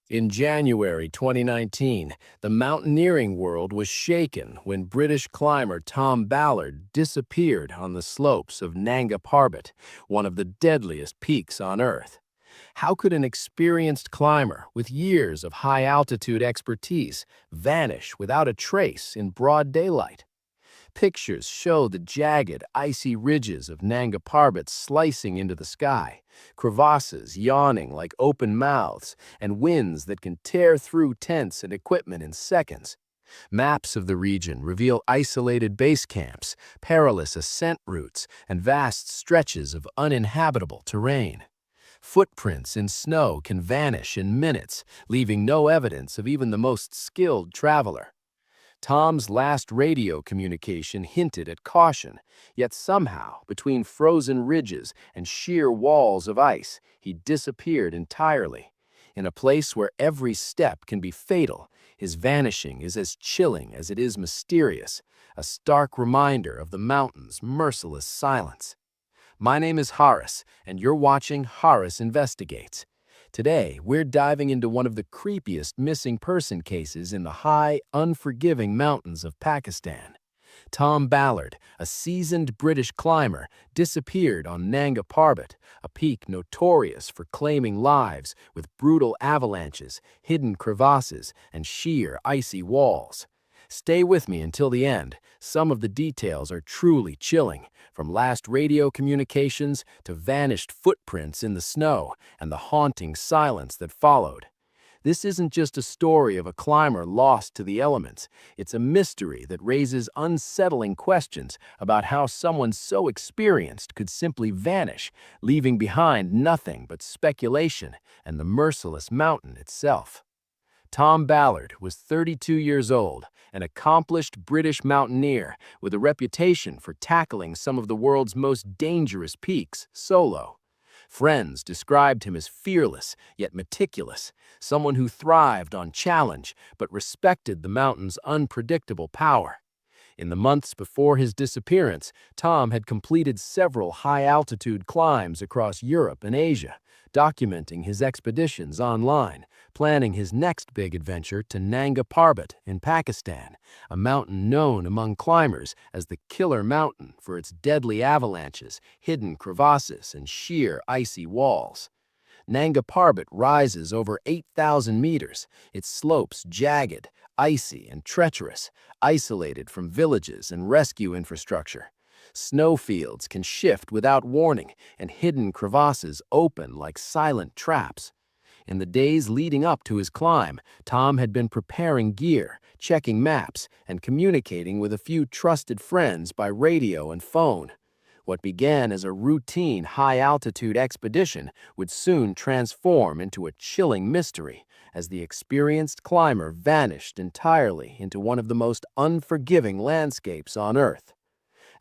In January 2019, the mountaineering world was shaken when British climber Tom Ballard disappeared on the slopes of Nanga Parbat, one of the deadliest peaks on Earth. How could an experienced climber with years of high-altitude expertise vanish without a trace in broad daylight? Pictures show the jagged, icy ridges of Nanga Parbat slicing into the sky, crevasses yawning like open mouths, and winds that can tear through tents and equipment in seconds. Maps of the region reveal isolated base camps, perilous ascent routes, and vast stretches of uninhabitable terrain. Footprints in snow can vanish in minutes, leaving no evidence of even the most skilled traveler. Tom's last radio communication hinted at caution, yet somehow, between frozen ridges and sheer walls of ice, he disappeared entirely. In a place where every step can be fatal, his vanishing is as chilling as it is mysterious, a stark reminder of the mountain's merciless silence. My name is Horace, and you're watching Horace Investigates. Today, we're diving into one of the creepiest missing person cases in the high, unforgiving mountains of Pakistan. Tom Ballard, a seasoned British climber, disappeared on Nanga Parbat, a peak notorious for claiming lives with brutal avalanches, hidden crevasses, and sheer icy walls. Stay with me until the end. Some of the details are truly chilling, from last radio communications to vanished footprints in the snow and the haunting silence that followed. This isn't just a story of a climber lost to the elements. It's a mystery that raises unsettling questions about how someone so experienced could simply vanish, leaving behind nothing but speculation and the merciless mountain itself. Tom Ballard was 32 years old, an accomplished British mountaineer with a reputation for tackling some of the world's most dangerous peaks solo. Friends described him as fearless yet meticulous, someone who thrived on challenge but respected the mountain's unpredictable power. In the months before his disappearance, Tom had completed several high-altitude climbs across Europe and Asia, documenting his expeditions online, planning his next big adventure to Nanga Parbat in Pakistan, a mountain known among climbers as the Killer Mountain for its deadly avalanches, hidden crevasses, and sheer icy walls. Nanga Parbat rises over 8,000 meters, its slopes jagged, icy, and treacherous, isolated from villages and rescue infrastructure. Snowfields can shift without warning, and hidden crevasses open like silent traps. In the days leading up to his climb, Tom had been preparing gear, checking maps, and communicating with a few trusted friends by radio and phone. What began as a routine high-altitude expedition would soon transform into a chilling mystery as the experienced climber vanished entirely into one of the most unforgiving landscapes on Earth.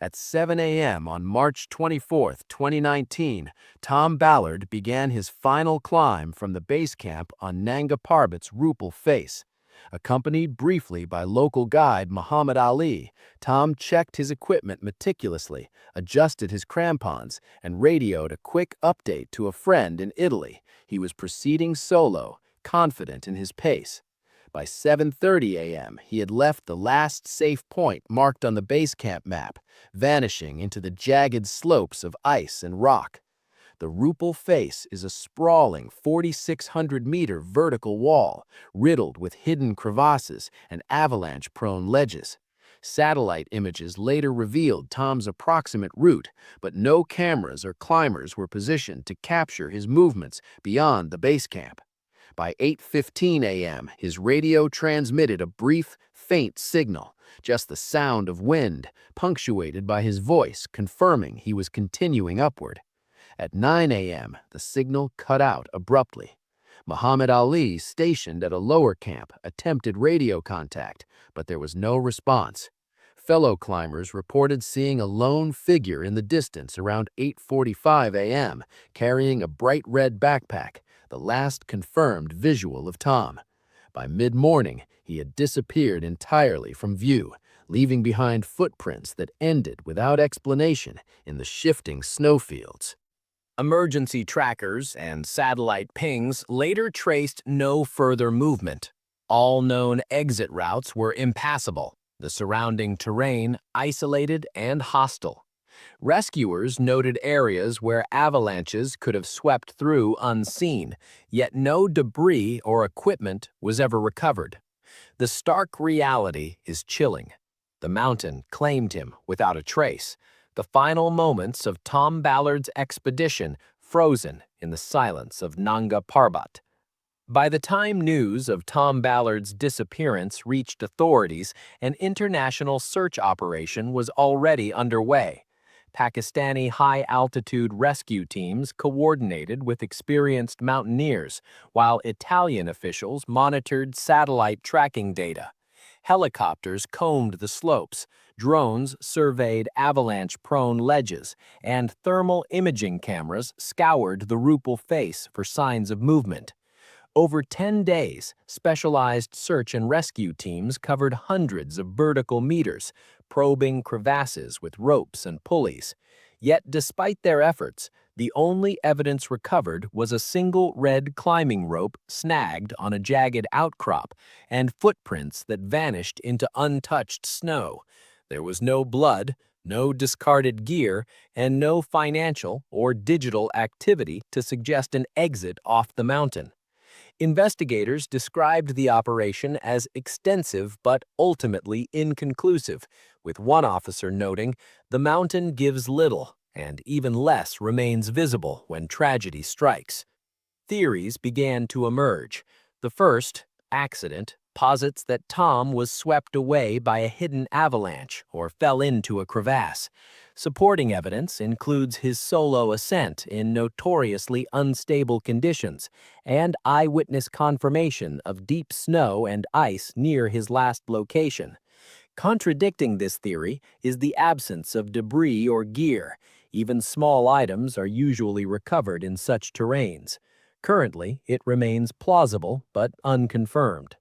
At 7 a.m. on March 24, 2019, Tom Ballard began his final climb from the base camp on Nanga Parbat's Rupal Face. Accompanied briefly by local guide Muhammad Ali, Tom checked his equipment meticulously, adjusted his crampons, and radioed a quick update to a friend in Italy. He was proceeding solo, confident in his pace. By 7:30 a.m., he had left the last safe point marked on the base camp map, vanishing into the jagged slopes of ice and rock. The Rupal Face is a sprawling 4,600-meter vertical wall, riddled with hidden crevasses and avalanche-prone ledges. Satellite images later revealed Tom's approximate route, but no cameras or climbers were positioned to capture his movements beyond the base camp. By 8:15 a.m., his radio transmitted a brief, faint signal, just the sound of wind, punctuated by his voice confirming he was continuing upward. At 9 a.m., the signal cut out abruptly. Muhammad Ali, stationed at a lower camp, attempted radio contact, but there was no response. Fellow climbers reported seeing a lone figure in the distance around 8:45 a.m., carrying a bright red backpack, the last confirmed visual of Tom. By mid-morning, he had disappeared entirely from view, leaving behind footprints that ended without explanation in the shifting snowfields. Emergency trackers and satellite pings later traced no further movement. All known exit routes were impassable, the surrounding terrain isolated and hostile. Rescuers noted areas where avalanches could have swept through unseen, yet no debris or equipment was ever recovered. The stark reality is chilling. The mountain claimed him without a trace, the final moments of Tom Ballard's expedition frozen in the silence of Nanga Parbat. By the time news of Tom Ballard's disappearance reached authorities, an international search operation was already underway. Pakistani high-altitude rescue teams coordinated with experienced mountaineers, while Italian officials monitored satellite tracking data. Helicopters combed the slopes, drones surveyed avalanche-prone ledges, and thermal imaging cameras scoured the Rupal Face for signs of movement. Over 10 days, specialized search and rescue teams covered hundreds of vertical meters, probing crevasses with ropes and pulleys. Yet despite their efforts, the only evidence recovered was a single red climbing rope snagged on a jagged outcrop and footprints that vanished into untouched snow. There was no blood, no discarded gear, and no financial or digital activity to suggest an exit off the mountain. Investigators described the operation as extensive but ultimately inconclusive, with one officer noting, "The mountain gives little, and even less remains visible when tragedy strikes." Theories began to emerge. The first, accident, posits that Tom was swept away by a hidden avalanche or fell into a crevasse. Supporting evidence includes his solo ascent in notoriously unstable conditions and eyewitness confirmation of deep snow and ice near his last location. Contradicting this theory is the absence of debris or gear. Even small items are usually recovered in such terrains. Currently, it remains plausible but unconfirmed.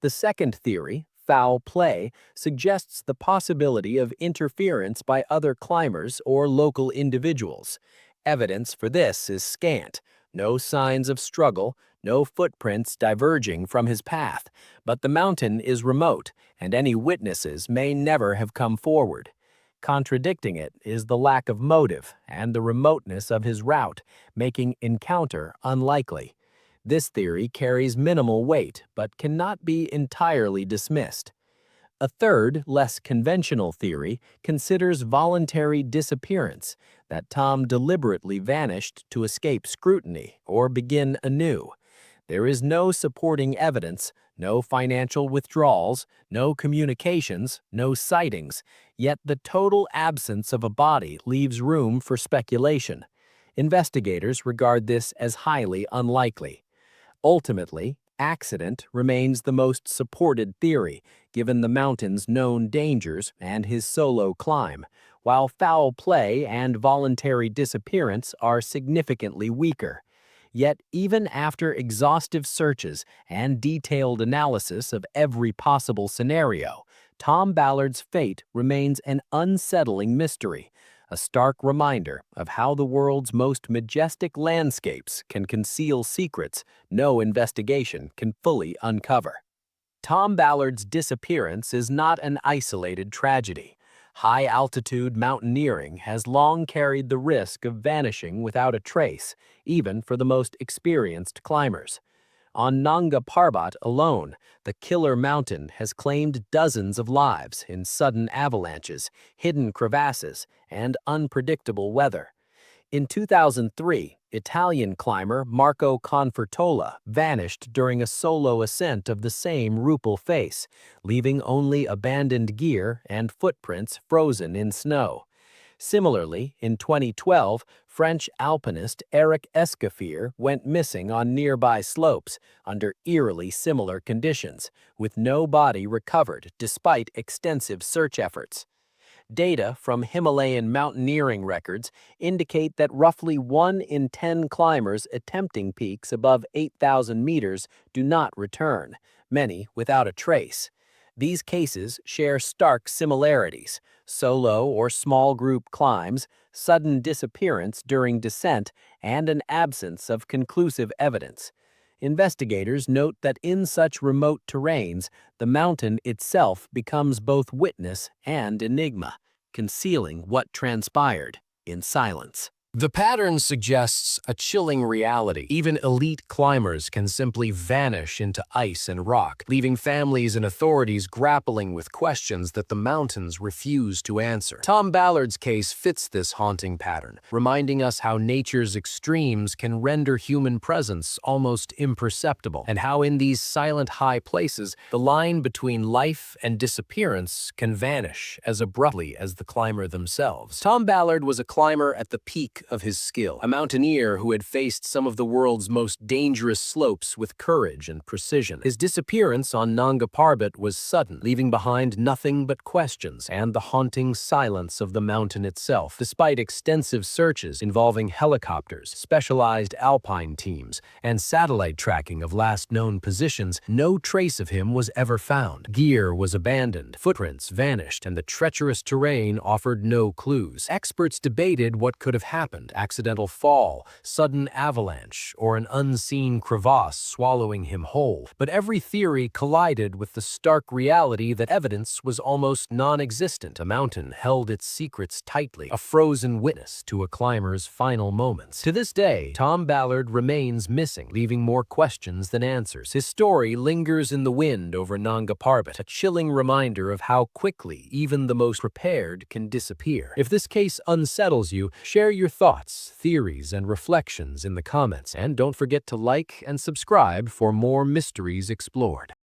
The second theory, foul play, suggests the possibility of interference by other climbers or local individuals. Evidence for this is scant. No signs of struggle, no footprints diverging from his path, but the mountain is remote, and any witnesses may never have come forward. Contradicting it is the lack of motive and the remoteness of his route, making encounter unlikely. This theory carries minimal weight but cannot be entirely dismissed. A third, less conventional theory considers voluntary disappearance, that Tom deliberately vanished to escape scrutiny or begin anew. There is no supporting evidence, no financial withdrawals, no communications, no sightings, yet the total absence of a body leaves room for speculation. Investigators regard this as highly unlikely. Ultimately, accident remains the most supported theory, given the mountain's known dangers and his solo climb, while foul play and voluntary disappearance are significantly weaker. Yet, even after exhaustive searches and detailed analysis of every possible scenario, Tom Ballard's fate remains an unsettling mystery, a stark reminder of how the world's most majestic landscapes can conceal secrets no investigation can fully uncover. Tom Ballard's disappearance is not an isolated tragedy. High-altitude mountaineering has long carried the risk of vanishing without a trace, even for the most experienced climbers. On Nanga Parbat alone, the killer mountain has claimed dozens of lives in sudden avalanches, hidden crevasses, and unpredictable weather. In 2003, Italian climber Marco Confortola vanished during a solo ascent of the same Rupal Face, leaving only abandoned gear and footprints frozen in snow. Similarly, in 2012, French alpinist Eric Escoffier went missing on nearby slopes under eerily similar conditions, with no body recovered despite extensive search efforts. Data from Himalayan mountaineering records indicate that roughly 1 in 10 climbers attempting peaks above 8,000 meters do not return, many without a trace. These cases share stark similarities: solo or small group climbs, sudden disappearance during descent, and an absence of conclusive evidence. Investigators note that in such remote terrains, the mountain itself becomes both witness and enigma, concealing what transpired in silence. The pattern suggests a chilling reality. Even elite climbers can simply vanish into ice and rock, leaving families and authorities grappling with questions that the mountains refuse to answer. Tom Ballard's case fits this haunting pattern, reminding us how nature's extremes can render human presence almost imperceptible, and how in these silent high places, the line between life and disappearance can vanish as abruptly as the climber themselves. Tom Ballard was a climber at the peak of his skill, a mountaineer who had faced some of the world's most dangerous slopes with courage and precision. His disappearance on Nanga Parbat was sudden, leaving behind nothing but questions and the haunting silence of the mountain itself. Despite extensive searches involving helicopters, specialized Alpine teams, and satellite tracking of last known positions, no trace of him was ever found. Gear was abandoned, footprints vanished, and the treacherous terrain offered no clues. Experts debated what could have happened: accidental fall, sudden avalanche, or an unseen crevasse swallowing him whole. But every theory collided with the stark reality that evidence was almost non-existent. A mountain held its secrets tightly, a frozen witness to a climber's final moments. To this day, Tom Ballard remains missing, leaving more questions than answers. His story lingers in the wind over Nanga Parbat, a chilling reminder of how quickly even the most prepared can disappear. If this case unsettles you, share your thoughts, theories, and reflections in the comments, and don't forget to like and subscribe for more mysteries explored.